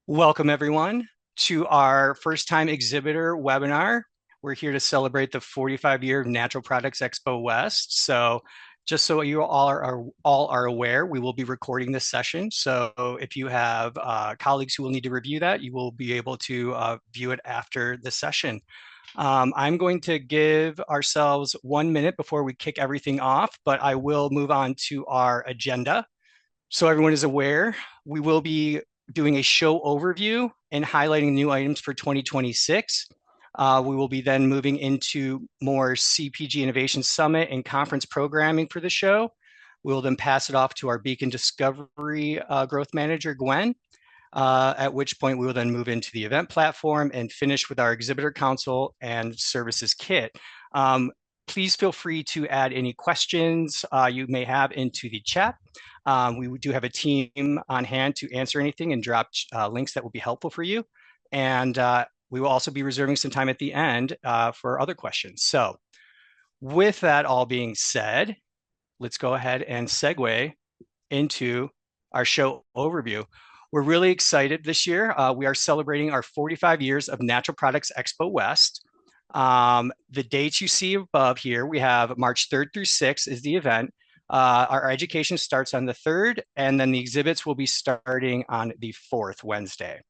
Welcome, everyone, to our first time exhibitor webinar. We're here to celebrate the 45-year Natural Products Expo West. So just so you all are aware, we will be recording this session. So if you have colleagues who will need to review that, you will be able to view it after the session. I'm going to give ourselves 1 minute before we kick everything off, but I will move on to our agenda. So everyone is aware, we will be doing a show overview and highlighting new items for 2026. We will be then moving into more CPG Innovation Summit and conference programming for the show. We will then pass it off to our Beacon Discovery Growth Manager, Gwen, at which point we will then move into the event platform and finish with our Exhibitor Council and Services Kit. Please feel free to add any questions you may have into the chat. We do have a team on hand to answer anything and drop links that will be helpful for you. And we will also be reserving some time at the end for other questions. So with that all being said, let's go ahead and segue into our show overview. We're really excited this year. We are celebrating our 45 years of Natural Products Expo West. The dates you see above here, we have March 3rd through 6th is the event. Our education starts on the 3rd, and then the exhibits will be starting on the 4th Wednesday.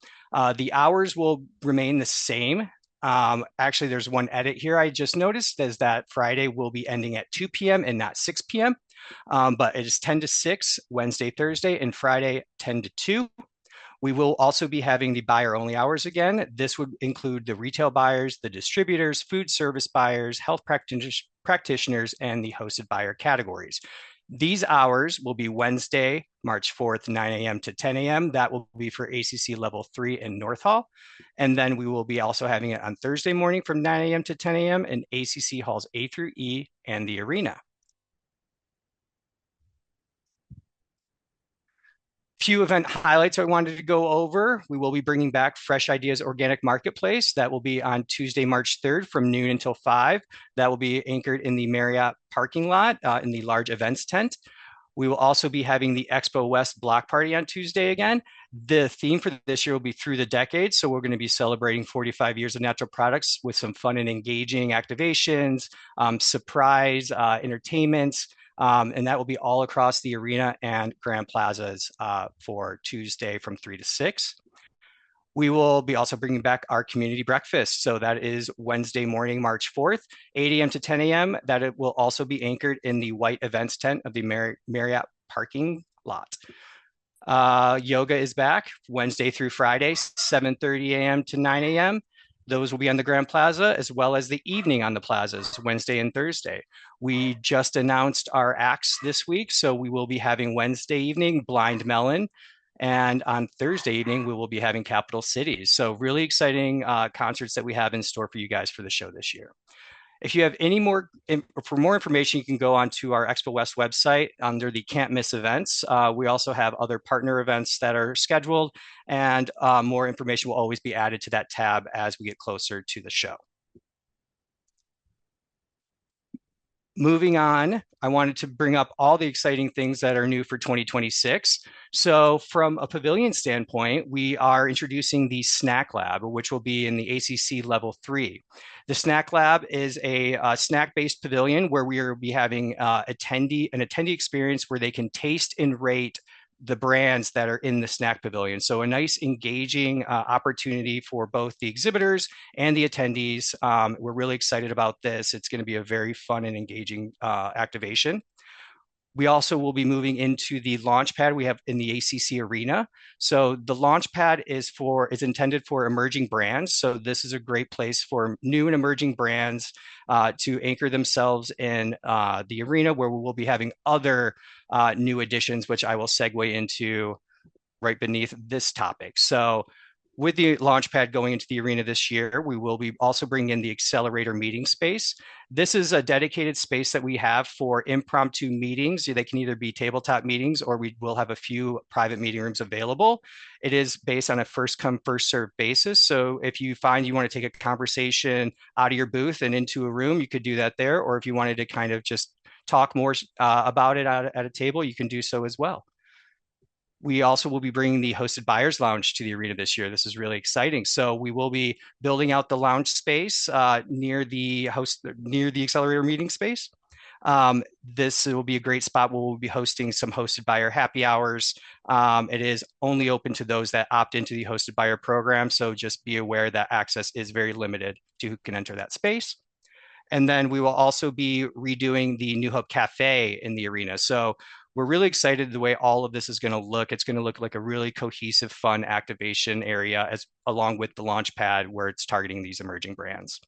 The hours will remain the same. Actually, there's one edit here I just noticed is that Friday will be ending at 2 p.m. and not 6 p.m. But it is 10 to 6 Wednesday, Thursday, and Friday 10 to 2. We will also be having the buyer only hours again. This would include the retail buyers, the distributors, food service buyers, health practitioners, and the hosted buyer categories. These hours will be Wednesday, March 4th, 9 a.m. to 10 a.m. That will be for ACC Level 3 in North Hall. And then we will be also having it on Thursday morning from 9 a.m. to 10 a.m. in ACC Halls A through E and the arena. Few event highlights I wanted to go over. We will be bringing back Fresh Ideas Organic Marketplace. That will be on Tuesday, March 3rd from noon until 5. That will be anchored in the Marriott parking lot in the large events tent. We will also be having the Expo West block party on Tuesday again. The theme for this year will be Through the Decades. So we're going to be celebrating 45 years of natural products with some fun and engaging activations, surprise entertainments, and that will be all across the arena and Grand Plazas for Tuesday from 3 to 6. We will be also bringing back our community breakfast. So that is Wednesday morning, March 4th, 8 a.m. to 10 a.m. That it will also be anchored in the white events tent of the Marriott parking lot. Yoga is back Wednesday through Friday, 7:30 a.m. to 9 a.m. Those will be on the Grand Plaza as well as the evening on the plazas, Wednesday and Thursday. We just announced our acts this week, so we will be having Wednesday evening Blind Melon, and on Thursday evening we will be having Capital Cities. So really exciting concerts that we have in store for you guys for the show this year. If you have any more, for more information, you can go onto our Expo West website under the Can't Miss events. We also have other partner events that are scheduled, and more information will always be added to that tab as we get closer to the show. Moving on, I wanted to bring up all the exciting things that are new for 2026. So from a pavilion standpoint, we are introducing the Snack Lab, which will be in the ACC Level 3. The Snack Lab is a snack-based pavilion where we will be having an attendee experience where they can taste and rate the brands that are in the snack pavilion. So a nice engaging opportunity for both the exhibitors and the attendees. We're really excited about this. It's going to be a very fun and engaging activation. We also will be moving into the launch pad we have in the ACC arena. So the launch pad is intended for emerging brands. So this is a great place for new and emerging brands to anchor themselves in the arena, where we will be having other new additions, which I will segue into right beneath this topic. So with the Launchpad going into the arena this year, we will be also bringing in the Accelerator meeting space. This is a dedicated space that we have for impromptu meetings. They can either be tabletop meetings or we will have a few private meeting rooms available. It is based on a first come, first served basis. So if you find you want to take a conversation out of your booth and into a room, you could do that there. Or if you wanted to kind of just talk more about it at a table, you can do so as well. We also will be bringing the hosted buyers lounge to the arena this year. This is really exciting. So we will be building out the lounge space near the accelerator meeting space. This will be a great spot where we'll be hosting some hosted buyer happy hours. It is only open to those that opt into the hosted buyer program. So just be aware that access is very limited to who can enter that space. And then we will also be redoing the New Hope Cafe in the arena. So we're really excited the way all of this is going to look. It's going to look like a really cohesive, fun activation area as along with the launch pad where it's targeting these emerging brands.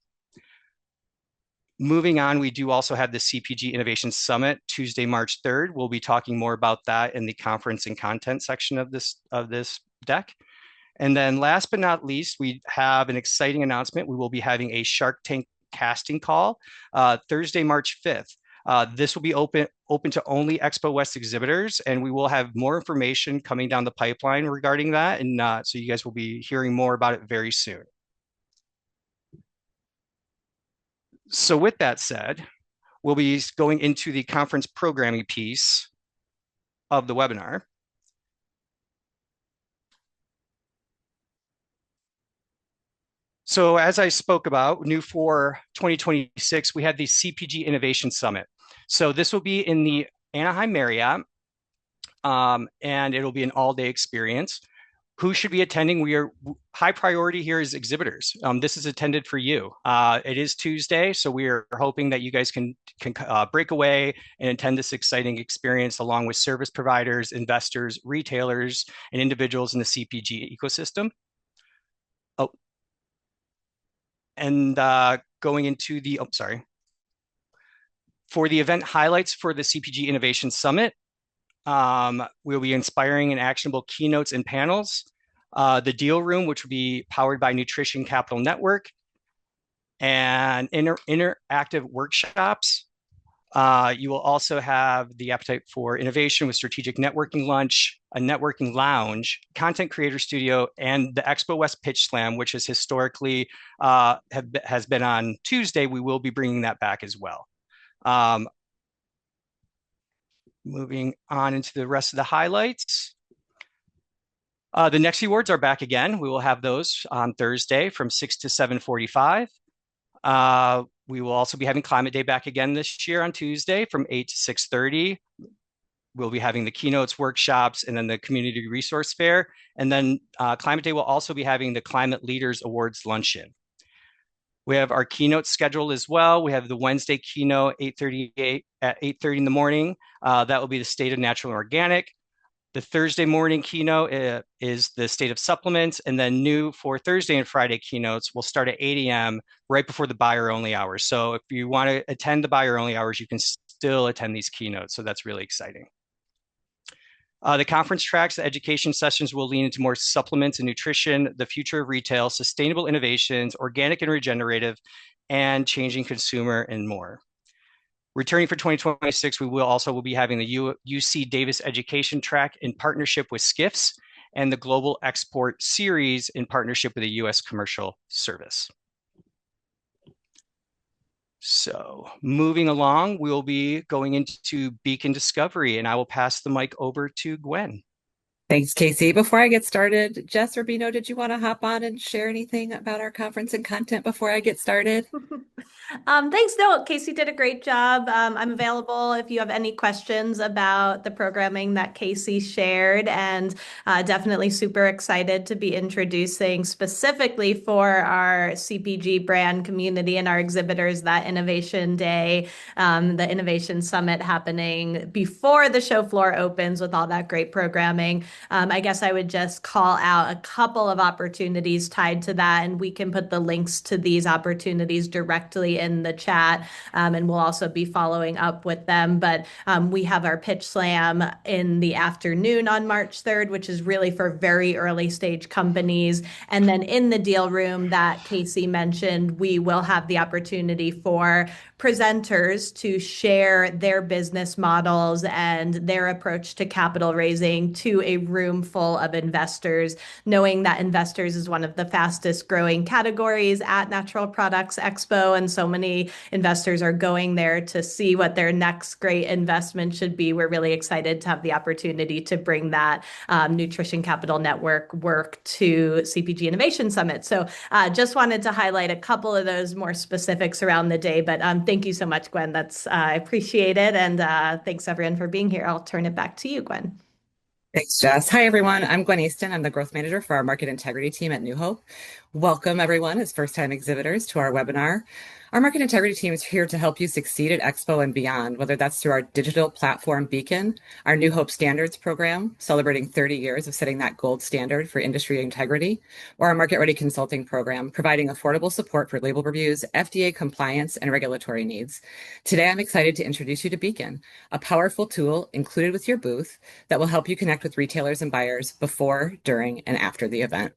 Moving on, we do also have the CPG Innovation Summit Tuesday, March 3rd. We'll be talking more about that in the conference and content section of this deck. And then last but not least, we have an exciting announcement. We will be having a Shark Tank casting call Thursday, March 5th. This will be open to only Expo West exhibitors, and we will have more information coming down the pipeline regarding that. And so you guys will be hearing more about it very soon. So with that said, we'll be going into the conference programming piece of the webinar. So as I spoke about, new for 2026, we have the CPG Innovation Summit. So this will be in the Anaheim Marriott, and it'll be an all-day experience. Who should be attending? We are high priority here is exhibitors. This is intended for you. It is Tuesday, so we are hoping that you guys can break away and attend this exciting experience along with service providers, investors, retailers, and individuals in the CPG ecosystem. Oh, and going into the, for the event highlights for the CPG Innovation Summit, we'll be inspiring and actionable keynotes and panels. The deal room, which will be powered by Nutrition Capital Network, and interactive workshops. You will also have the appetite for innovation with strategic networking lunch, a networking lounge, content creator studio, and the Expo West Pitch Slam, which is historically has been on Tuesday. We will be bringing that back as well. Moving on into the rest of the highlights. The next awards are back again. We will have those on Thursday from 6 to 7:45. We will also be having Climate Day back again this year on Tuesday from 8 to 6:30. We'll be having the keynotes, workshops, and then the community resource fair. And then Climate Day will also be having the Climate Leaders Awards luncheon. We have our keynote scheduled as well. We have the Wednesday keynote, 8:38 at 8:30 in the morning. That will be the state of natural and organic. The Thursday morning keynote is the state of supplements. And then new for Thursday and Friday keynotes will start at 8 a.m. right before the buyer only hours. So if you want to attend the buyer only hours, you can still attend these keynotes. So that's really exciting. The conference tracks, the education sessions will lean into more supplements and nutrition, the future of retail, sustainable innovations, organic and regenerative, and changing consumer and more. Returning for 2026, we will be having the UC Davis Education Track in partnership with Skiffs and the Global Export Series in partnership with the U.S. Commercial Service. So moving along, we'll be going into Beacon Discovery, and I will pass the mic over to Gwen. Thanks, Casey. Before I get started, Jess or Bino, did you want to hop on and share anything about our conference and content before I get started? Thanks. No, Casey did a great job. I'm available if you have any questions about the programming that Casey shared, and definitely super excited to be introducing specifically for our CPG brand community and our exhibitors that Innovation Day, the Innovation Summit happening before the show floor opens with all that great programming. I guess I would just call out a couple of opportunities tied to that, and we can put the links to these opportunities directly in the chat, and we'll also be following up with them. But we have our pitch slam in the afternoon on March 3rd, which is really for very early stage companies. And then in the deal room that Casey mentioned, we will have the opportunity for presenters to share their business models and their approach to capital raising to a room full of investors, knowing that investors is one of the fastest growing categories at Natural Products Expo. And so many investors are going there to see what their next great investment should be. We're really excited to have the opportunity to bring that Nutrition Capital Network work to CPG Innovation Summit. So just wanted to highlight a couple of those more specifics around the day. But thank you so much, Gwen. That's I appreciate it. And thanks everyone for being here. I'll turn it back to you, Gwen. Thanks, Jess. Hi, everyone. I'm Gwen Easton. I'm the growth manager for our market integrity team at New Hope. Welcome, everyone, as first-time exhibitors to our webinar. Our market integrity team is here to help you succeed at Expo and beyond, whether that's through our digital platform Beacon, our New Hope Standards program, celebrating 30 years of setting that gold standard for industry integrity, or our Market Ready Consulting program, providing affordable support for label reviews, FDA compliance, and regulatory needs. Today, I'm excited to introduce you to Beacon, a powerful tool included with your booth that will help you connect with retailers and buyers before, during, and after the event.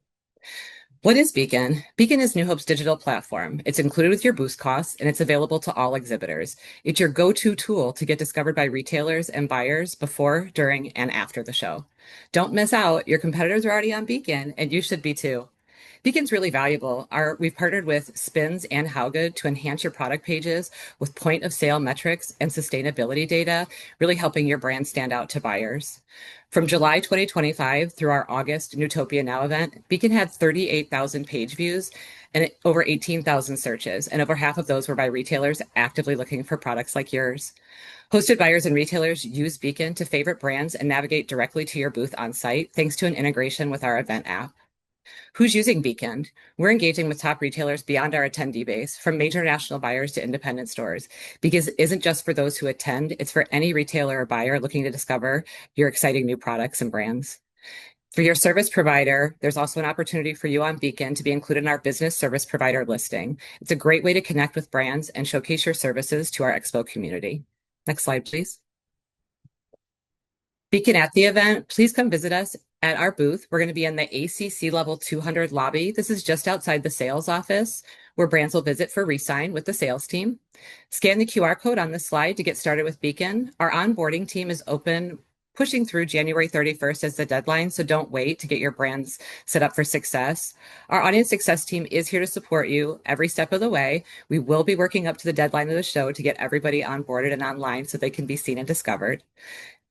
What is Beacon? Beacon is New Hope's digital platform. It's included with your booth costs, and it's available to all exhibitors. It's your go-to tool to get discovered by retailers and buyers before, during, and after the show. Don't miss out. Your competitors are already on Beacon, and you should be too. Beacon's really valuable. We've partnered with Spins and HowGood to enhance your product pages with point of sale metrics and sustainability data, really helping your brand stand out to buyers. From July 2025 through our August Newtopia Now event, Beacon had 38,000 page views and over 18,000 searches, and over half of those were by retailers actively looking for products like yours. Hosted buyers and retailers use Beacon to favorite brands and navigate directly to your booth on site, thanks to an integration with our event app. Who's using Beacon? We're engaging with top retailers beyond our attendee base, from major national buyers to independent stores, because it isn't just for those who attend, it's for any retailer or buyer looking to discover your exciting new products and brands. For your service provider, there's also an opportunity for you on Beacon to be included in our business service provider listing. It's a great way to connect with brands and showcase your services to our Expo community. Next slide, please. Beacon at the event, please come visit us at our booth. We're going to be in the ACC Level 200 lobby. This is just outside the sales office, where brands will visit for re-sign with the sales team. Scan the QR code on this slide to get started with Beacon. Our onboarding team is open, pushing through January 31st as the deadline, so don't wait to get your brands set up for success. Our audience success team is here to support you every step of the way. We will be working up to the deadline of the show to get everybody onboarded and online so they can be seen and discovered.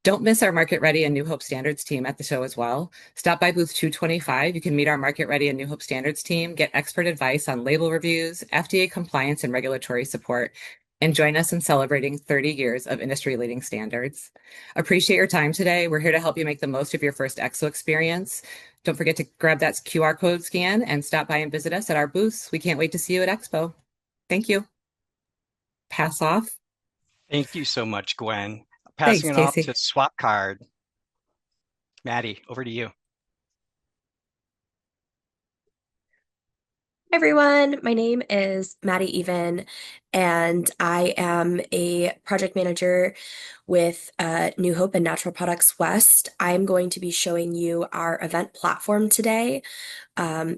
Don't miss our Market Ready and New Hope Standards team at the show as well. Stop by booth 225. You can meet our Market Ready and New Hope Standards team, get expert advice on label reviews, FDA compliance, and regulatory support, and join us in celebrating 30 years of industry-leading standards. Appreciate your time today. We're here to help you make the most of your first Expo experience. Don't forget to grab that QR code scan and stop by and visit us at our booths. We can't wait to see you at Expo. Thank you. Pass off. Thank you so much, Gwen. Thanks, Passing it off Casey. to Swapcard. Maddie, over to you. Everyone, my name is Maddie Even, and I am a project manager with New Hope and Natural Products West. I'm going to be showing you our event platform today,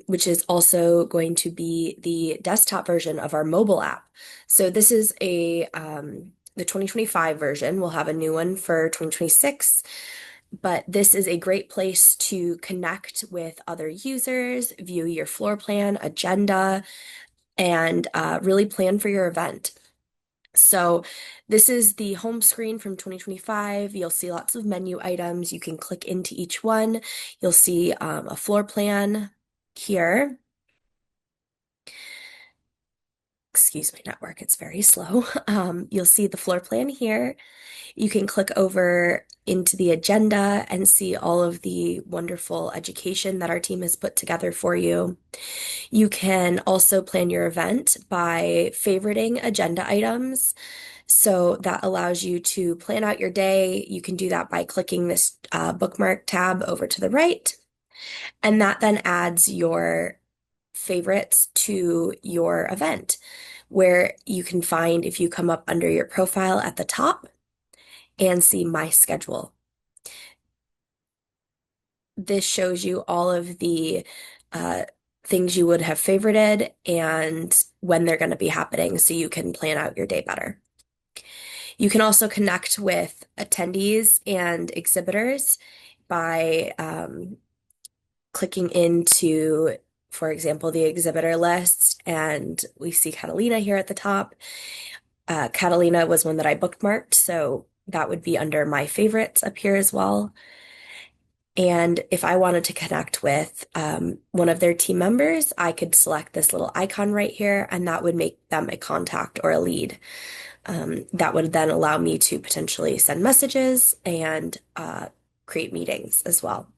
which is also going to be the desktop version of our mobile app. So this is the 2025 version. We'll have a new one for 2026. But this is a great place to connect with other users, view your floor plan, agenda, and really plan for your event. So this is the home screen from 2025. You'll see lots of menu items. You can click into each one. You'll see a floor plan here. Excuse my network, it's very slow. You'll see the floor plan here. You can click over into the agenda and see all of the wonderful education that our team has put together for you. You can also plan your event by favoriting agenda items. So that allows you to plan out your day. You can do that by clicking this bookmark tab over to the right. And that then adds your favorites to your event, where you can find, if you come up under your profile at the top, and see my schedule. This shows you all of the things you would have favorited and when they're going to be happening so you can plan out your day better. You can also connect with attendees and exhibitors by clicking into, for example, the exhibitor list, and we see Catalina here at the top. Catalina was one that I bookmarked, so that would be under my favorites up here as well. And if I wanted to connect with one of their team members, I could select this little icon right here, and that would make them a contact or a lead. That would then allow me to potentially send messages and create meetings as well.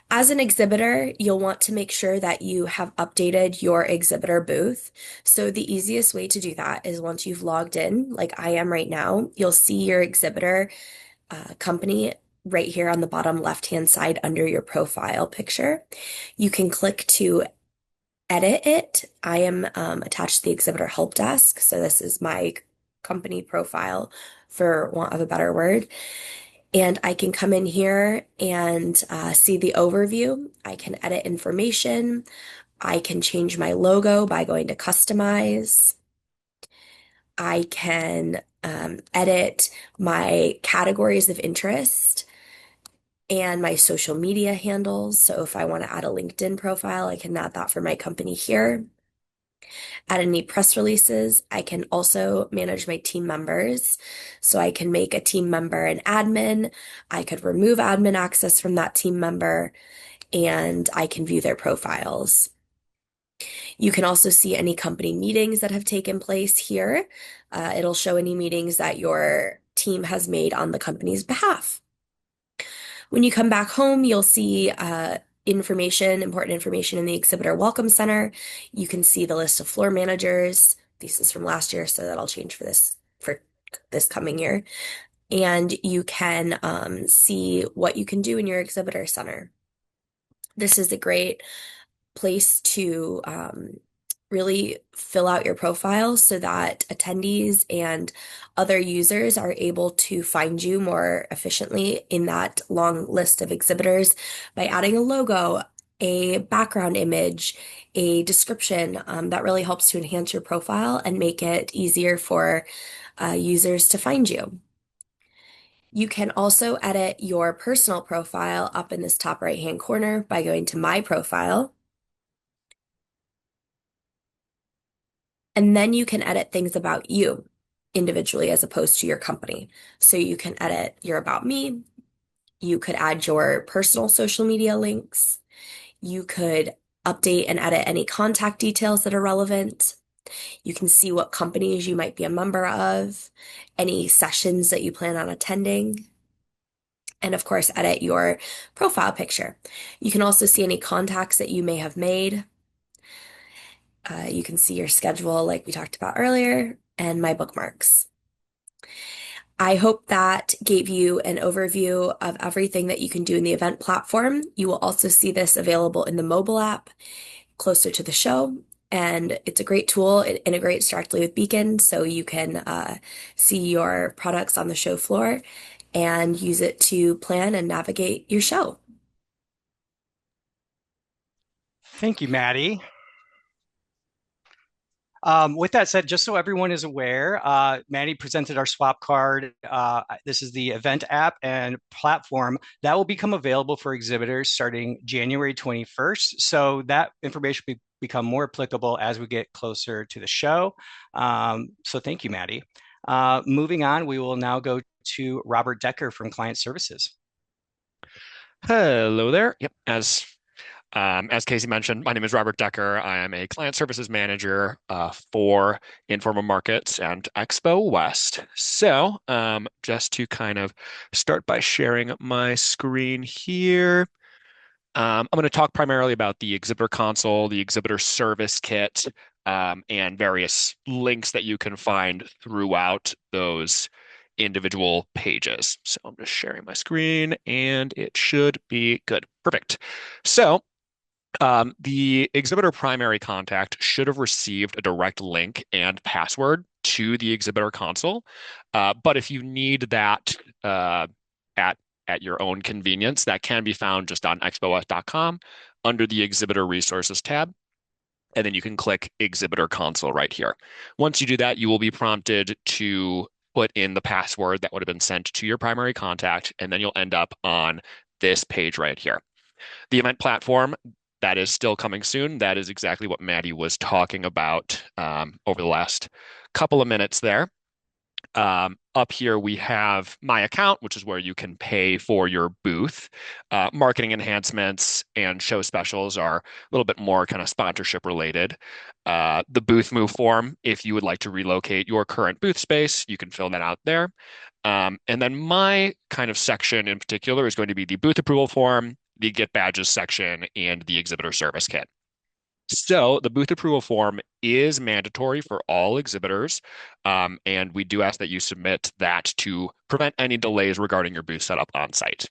As an exhibitor, you'll want to make sure that you have updated your exhibitor booth. So the easiest way to do that is once you've logged in, like I am right now, you'll see your exhibitor company right here on the bottom left-hand side under your profile picture. You can click to edit it. I am attached to the exhibitor help desk. So this is my company profile, for want of a better word. And I can come in here and see the overview. I can edit information. I can change my logo by going to customize. I can edit my categories of interest and my social media handles. So if I want to add a LinkedIn profile, I can add that for my company here. Add any press releases. I can also manage my team members. So I can make a team member an admin. I could remove admin access from that team member, and I can view their profiles. You can also see any company meetings that have taken place here. It'll show any meetings that your team has made on the company's behalf. When you come back home, you'll see important information in the Exhibitor Welcome Center. You can see the list of floor managers. This is from last year, so that'll change for this coming year. And you can see what you can do in your Exhibitor Center. This is a great place to really fill out your profile so that attendees and other users are able to find you more efficiently in that long list of exhibitors by adding a logo, a background image, a description that really helps to enhance your profile and make it easier for users to find you. You can also edit your personal profile up in this top right-hand corner by going to My Profile. And then you can edit things about you individually as opposed to your company. So you can edit your About Me. You could add your personal social media links. You could update and edit any contact details that are relevant. You can see what companies you might be a member of, any sessions that you plan on attending, and of course, edit your profile picture. You can also see any contacts that you may have made. You can see your schedule like we talked about earlier, and my bookmarks. I hope that gave you an overview of everything that you can do in the event platform. You will also see this available in the mobile app closer to the show, and it's a great tool. It integrates directly with Beacon, so you can see your products on the show floor and use it to plan and navigate your show. Thank you, Maddie. With that said, just so everyone is aware, Maddie presented our Swapcard. This is the event app and platform that will become available for exhibitors starting January 21st. So that information will become more applicable as we get closer to the show. So thank you, Maddie. Moving on, we will now go to Robert Decker from Client Services. Hello there. Yep, as Casey mentioned, my name is Robert Decker. I am a client services manager for Informal Markets and Expo West. So just to kind of start by sharing my screen here, I'm going to talk primarily about the exhibitor console, the exhibitor service kit, and various links that you can find throughout those individual pages. So I'm just sharing my screen and it should be good. Perfect. So the exhibitor primary contact should have received a direct link and password to the exhibitor console. But if you need that at your own convenience, that can be found just on expowest.com under the Exhibitor Resources tab. And then you can click Exhibitor Console right here. Once you do that, you will be prompted to put in the password that would have been sent to your primary contact, and then you'll end up on this page right here. The event platform, that is still coming soon. That is exactly what Maddie was talking about over the last couple of minutes there. Up here, we have My Account, which is where you can pay for your booth. Marketing enhancements and show specials are a little bit more kind of sponsorship related. The booth move form, if you would like to relocate your current booth space, you can fill that out there. And then my kind of section in particular is going to be the booth approval form, the Get Badges section, and the Exhibitor Service Kit. So the booth approval form is mandatory for all exhibitors, and we do ask that you submit that to prevent any delays regarding your booth setup on site.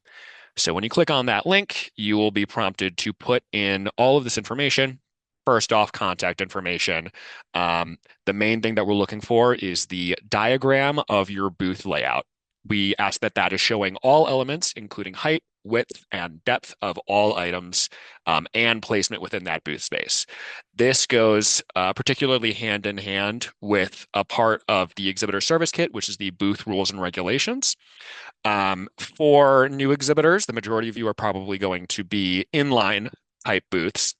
So when you click on that link, you will be prompted to put in all of this information. First off, contact information. The main thing that we're looking for is the diagram of your booth layout. We ask that that is showing all elements, including height, width, and depth of all items, and placement within that booth space. This goes particularly hand in hand with a part of the Exhibitor Service Kit, which is the booth rules and regulations. For new exhibitors, the majority of you are probably going to be inline type booths.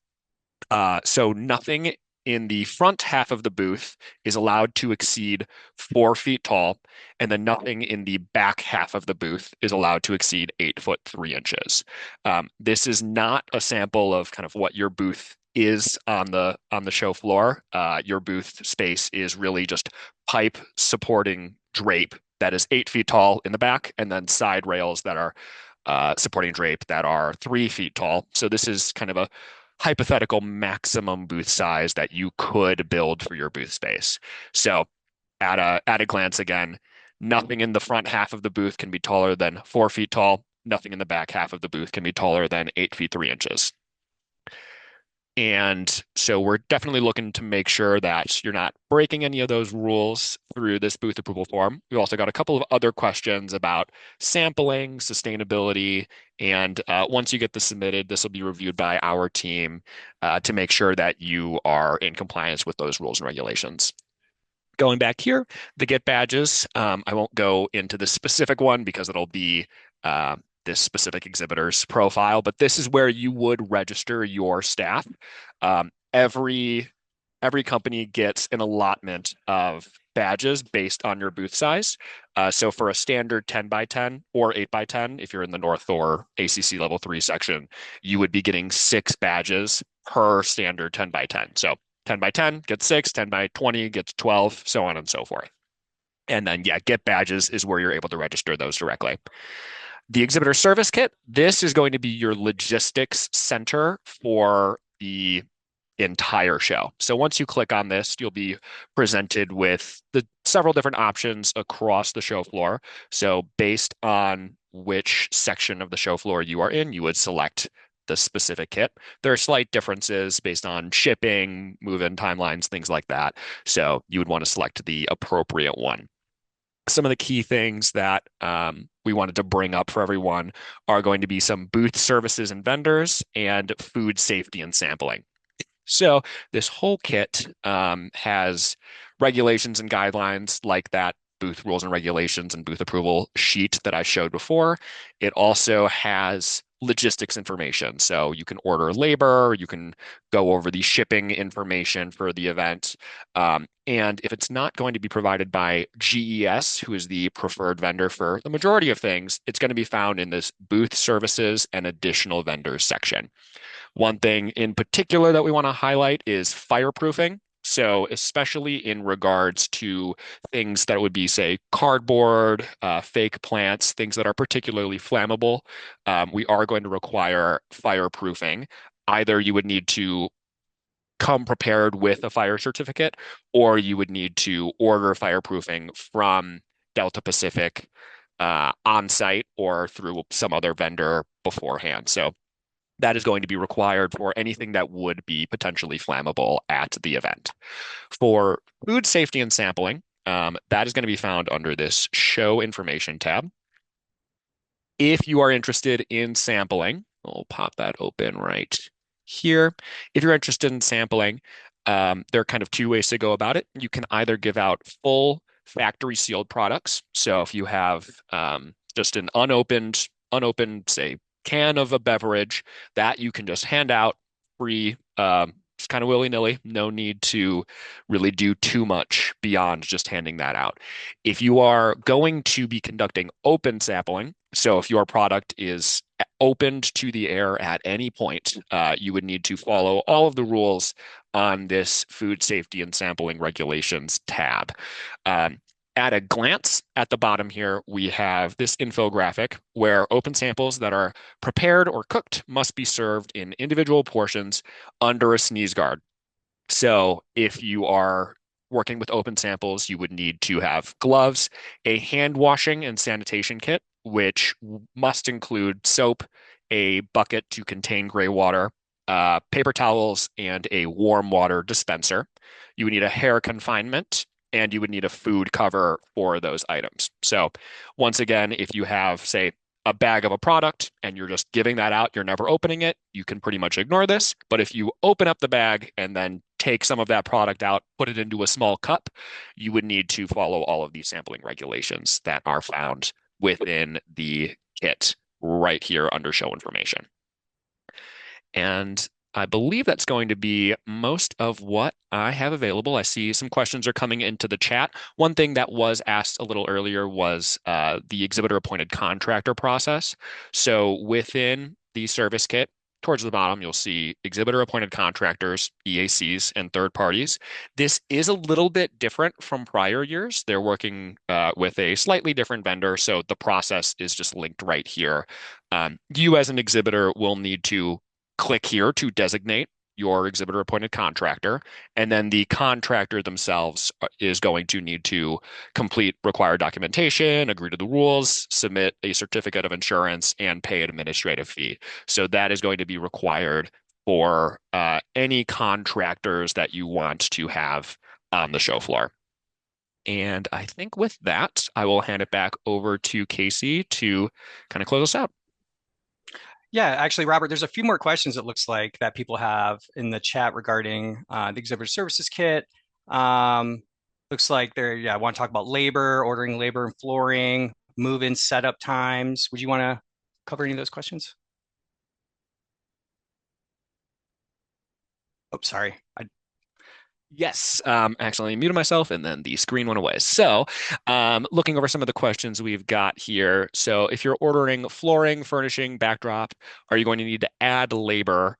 So nothing in the front half of the booth is allowed to exceed 4 feet tall, and then nothing in the back half of the booth is allowed to exceed 8 foot 3 inches. This is not a sample of kind of what your booth is on the show floor. Your booth space is really just pipe supporting drape that is 8 feet tall in the back, and then side rails that are supporting drape that are 3 feet tall. So this is kind of a hypothetical maximum booth size that you could build for your booth space. So at a glance again, nothing in the front half of the booth can be taller than 4 feet tall. Nothing in the back half of the booth can be taller than 8 feet 3 inches. And so we're definitely looking to make sure that you're not breaking any of those rules through this booth approval form. We also got a couple of other questions about sampling, sustainability, and once you get this submitted, this will be reviewed by our team to make sure that you are in compliance with those rules and regulations. Going back here, the Get Badges, I won't go into the specific one because it'll be this specific exhibitor's profile, but this is where you would register your staff. Every company gets an allotment of badges based on your booth size. So for a standard 10 by 10 or 8 by 10, if you're in the North or ACC level 3 section, you would be getting 6 badges per standard 10 by 10. So 10 by 10 gets 6, 10 by 20 gets 12, so on and so forth. And then, yeah, Get Badges is where you're able to register those directly. The Exhibitor Service Kit, this is going to be your logistics center for the entire show. So once you click on this, you'll be presented with the several different options across the show floor. So based on which section of the show floor you are in, you would select the specific kit. There are slight differences based on shipping, move-in timelines, things like that. So you would want to select the appropriate one. Some of the key things that we wanted to bring up for everyone are going to be some booth services and vendors and food safety and sampling. So this whole kit has regulations and guidelines like that booth rules and regulations and booth approval sheet that I showed before. It also has logistics information. So you can order labor, you can go over the shipping information for the event. And if it's not going to be provided by GES, who is the preferred vendor for the majority of things, it's going to be found in this booth services and additional vendors section. One thing in particular that we want to highlight is fireproofing. So especially in regards to things that would be, say, cardboard, fake plants, things that are particularly flammable, we are going to require fireproofing. Either you would need to come prepared with a fire certificate, or you would need to order fireproofing from Delta Pacific on site or through some other vendor beforehand. So that is going to be required for anything that would be potentially flammable at the event. For food safety and sampling, that is going to be found under this Show Information tab. If you are interested in sampling, we'll pop that open right here. If you're interested in sampling, there are kind of two ways to go about it. You can either give out full factory sealed products. So if you have just an unopened, say, can of a beverage that you can just hand out free, just kind of willy-nilly, no need to really do too much beyond just handing that out. If you are going to be conducting open sampling, so if your product is opened to the air at any point, you would need to follow all of the rules on this food safety and sampling regulations tab. Um, at a glance at the bottom here, we have this infographic where open samples that are prepared or cooked must be served in individual portions under a sneeze guard. So if you are working with open samples, you would need to have gloves, a hand washing and sanitation kit, which must include soap, a bucket to contain gray water, paper towels, and a warm water dispenser. You would need a hair confinement, and you would need a food cover for those items. So once again, if you have, say, a bag of a product and you're just giving that out, you're never opening it, you can pretty much ignore this. But if you open up the bag and then take some of that product out, put it into a small cup, you would need to follow all of these sampling regulations that are found within the kit right here under show information. And I believe that's going to be most of what I have available. I see some questions are coming into the chat. One thing that was asked a little earlier was the exhibitor appointed contractor process. So within the service kit, towards the bottom, you'll see exhibitor appointed contractors, EACs, and third parties. This is a little bit different from prior years. They're working with a slightly different vendor, so the process is just linked right here. You as an exhibitor will need to click here to designate your exhibitor appointed contractor, and then the contractor themselves is going to need to complete required documentation, agree to the rules, submit a certificate of insurance, and pay an administrative fee. So that is going to be required for any contractors that you want to have on the show floor. And I think with that, I will hand it back over to Casey to kind of close us out. Yeah, actually, Robert, there's a few more questions it looks like that people have in the chat regarding the Exhibitor Services Kit. Looks like they're, yeah, want to talk about labor, ordering labor and flooring, move-in setup times. Would you want to cover any of those questions? Oh, sorry. Yes, accidentally muted myself and then the screen went away. So, looking over some of the questions we've got here. So, if you're ordering flooring, furnishing, backdrop, are you going to need to add labor?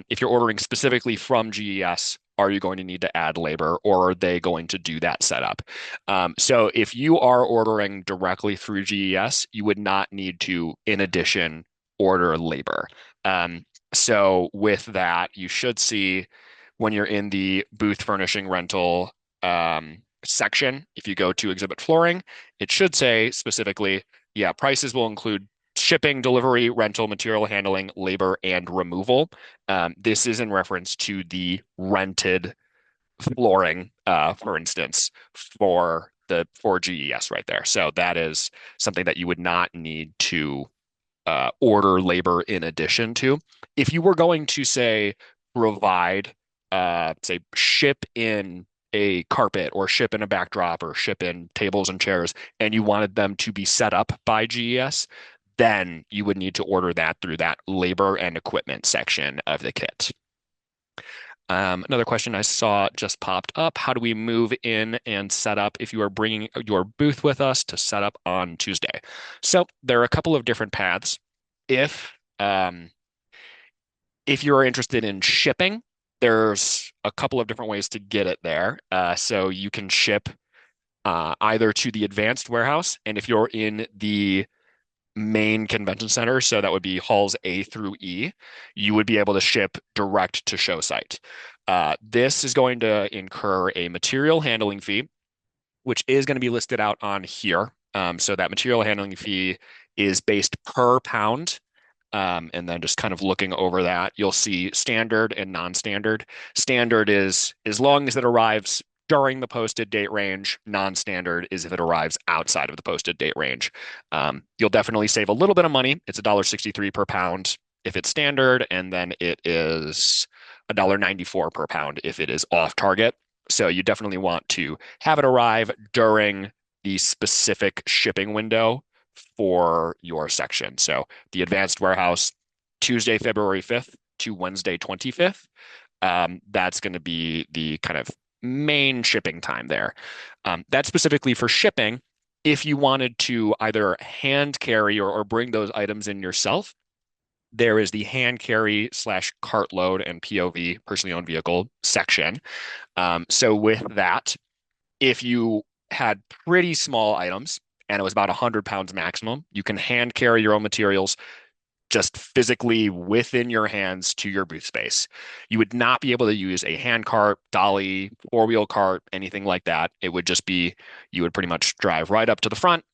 If you're ordering specifically from GES, are you going to need to add labor or are they going to do that setup? So, if you are ordering directly through GES, you would not need to, in addition, order labor. So, with that, you should see when you're in the booth furnishing rental section, if you go to exhibit flooring, it should say specifically, yeah, prices will include shipping, delivery, rental, material handling, labor, and removal. This is in reference to the rented flooring, for instance, for GES right there. So that is something that you would not need to order labor in addition to. If you were going to say provide say ship in a carpet or ship in a backdrop or ship in tables and chairs and you wanted them to be set up by GES, then you would need to order that through that labor and equipment section of the kit. Another question I saw just popped up. How do we move in and set up if you are bringing your booth with us to set up on Tuesday? So there are a couple of different paths. If you're interested in shipping, there's a couple of different ways to get it there. So you can ship either to the advanced warehouse, and if you're in the main convention center, so that would be halls A through E, you would be able to ship direct to show site. This is going to incur a material handling fee, which is going to be listed out on here. So that material handling fee is based per pound. And then just kind of looking over that, you'll see standard and non-standard. Standard is as long as it arrives during the posted date range. Non-standard is if it arrives outside of the posted date range. You'll definitely save a little bit of money. It's $1.63 per pound if it's standard, and then it is $1.94 per pound if it is off target. So you definitely want to have it arrive during the specific shipping window for your section. So the advanced warehouse, Tuesday, February 5th to Wednesday, 25th. That's going to be the kind of main shipping time there. That's specifically for shipping. If you wanted to either hand carry or bring those items in yourself, there is the hand carry slash cart load and POV, personally owned vehicle section. So with that, if you had pretty small items and it was about 100 pounds maximum, you can hand carry your own materials just physically within your hands to your booth space. You would not be able to use a hand cart, dolly, four-wheel cart, anything like that. It would just be, you would pretty much drive right up to the front,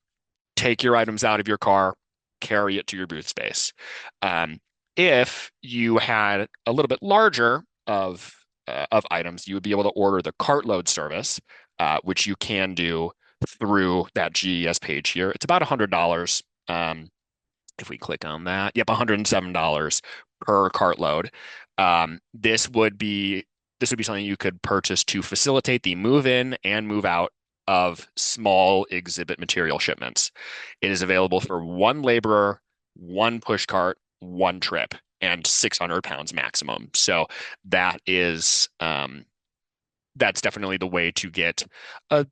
take your items out of your car, carry it to your booth space. If you had a little bit larger of items, you would be able to order the cart load service, which you can do through that GES page here. It's about $100. If we click on that, yep, $107 per cart load. This would be something you could purchase to facilitate the move in and move out of small exhibit material shipments. It is available for one laborer, one push cart, one trip, and 600 pounds maximum. So that is that's definitely the way to get a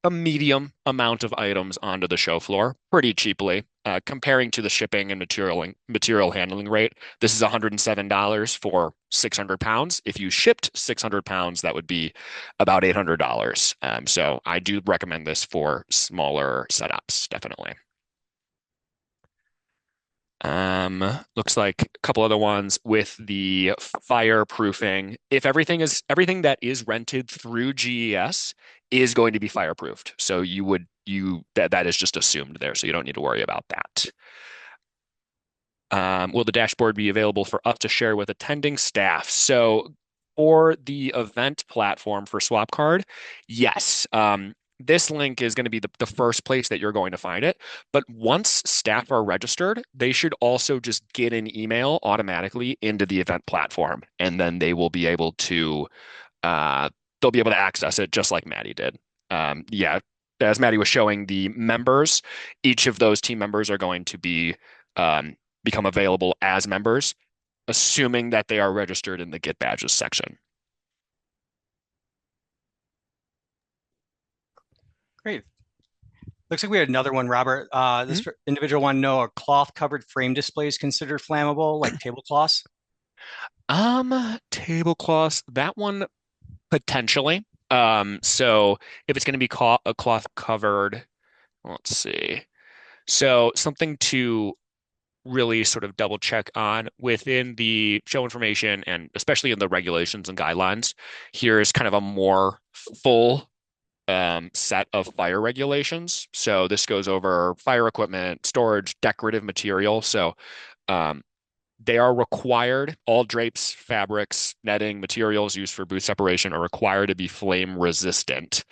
a medium amount of items onto the show floor pretty cheaply. Comparing to the shipping and material handling rate, this is $107 for 600 pounds. If you shipped 600 pounds, that would be about $800. So I do recommend this for smaller setups, definitely. Looks like a couple other ones with the fireproofing. If everything that is rented through GES is going to be fireproofed. So that is just assumed there, so you don't need to worry about that. Will the dashboard be available for us to share with attending staff? So for the event platform for Swapcard, yes. This link is going to be the first place that you're going to find it. But once staff are registered, they should also just get an email automatically into the event platform, and then they'll be able to access it just like Maddie did. Yeah, as Maddie was showing the members, each of those team members are going to become available as members, assuming that they are registered in the Get Badges section. Great. Looks like we had another one, Robert. This individual wanted to know, are cloth-covered frame displays considered flammable, like tablecloths? Tablecloths, that one potentially. So if it's going to be a cloth covered, let's see. So something to really sort of double check on within the show information and especially in the regulations and guidelines. Here is kind of a more full set of fire regulations. So this goes over fire equipment, storage, decorative material. So they are required, all drapes, fabrics, netting, materials used for booth separation are required to be flame resistant.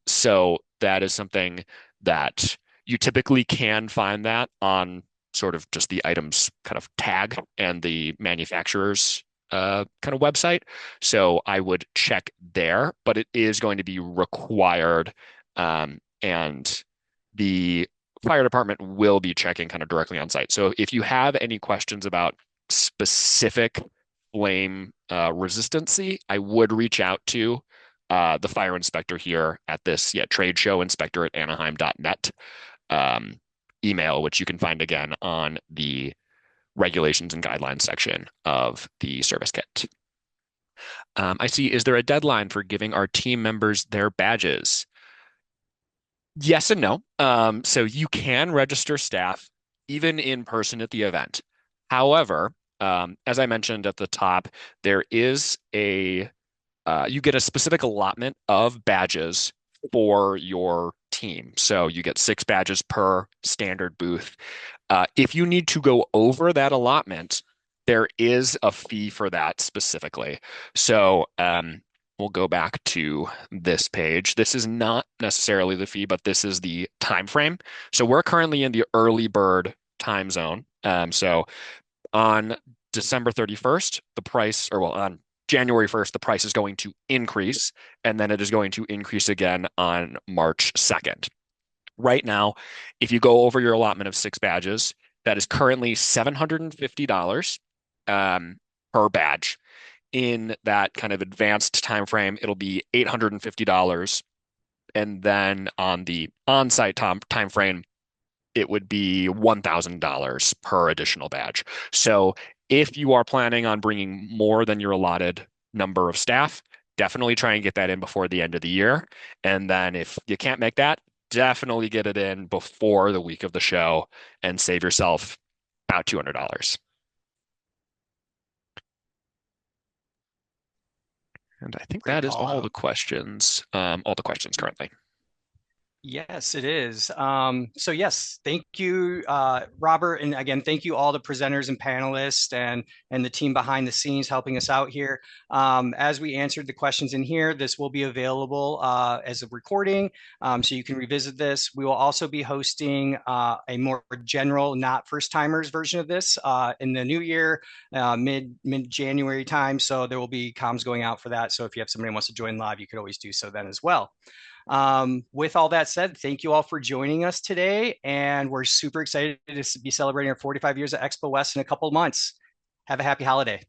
So that is something that you typically can find that on sort of just the item's kind of tag and the manufacturer's kind of website. So I would check there, but it is going to be required. And the fire department will be checking kind of directly on site. So if you have any questions about specific flame resistancy, I would reach out to the fire inspector here at this trade show inspector@anaheim.net email, which you can find again on the regulations and guidelines section of the service kit. I see, is there a deadline for giving our team members their badges? Yes and no. So you can register staff even in person at the event. However, as I mentioned at the top, there is you get a specific allotment of badges for your team. So you get 6 badges per standard booth. If you need to go over that allotment, there is a fee for that specifically. So we'll go back to this page. This is not necessarily the fee, but this is the time frame. So we're currently in the early bird time zone. So on December 31st, the price, or well, on January 1st, the price is going to increase, and then it is going to increase again on March 2nd. Right now, if you go over your allotment of 6 badges, that is currently $750 per badge. In that kind of advanced time frame, it'll be $850. And then on the on-site time frame, it would be $1,000 per additional badge. So if you are planning on bringing more than your allotted number of staff, definitely try and get that in before the end of the year. And then if you can't make that, definitely get it in before the week of the show and save yourself about $200. And I think Great that is call out. all the questions currently. Yes, it is. So yes, thank you, Robert, and again, thank you all the presenters and panelists and the team behind the scenes helping us out here. As we answered the questions in here, this will be available as a recording, so you can revisit this. We will also be hosting a more general, not first timers version of this in the new year, mid January time. So there will be comms going out for that. So if you have somebody who wants to join live, you could always do so then as well. With all that said, thank you all for joining us today. And we're super excited to be celebrating our 45 years at Expo West in a couple of months. Have a happy holiday.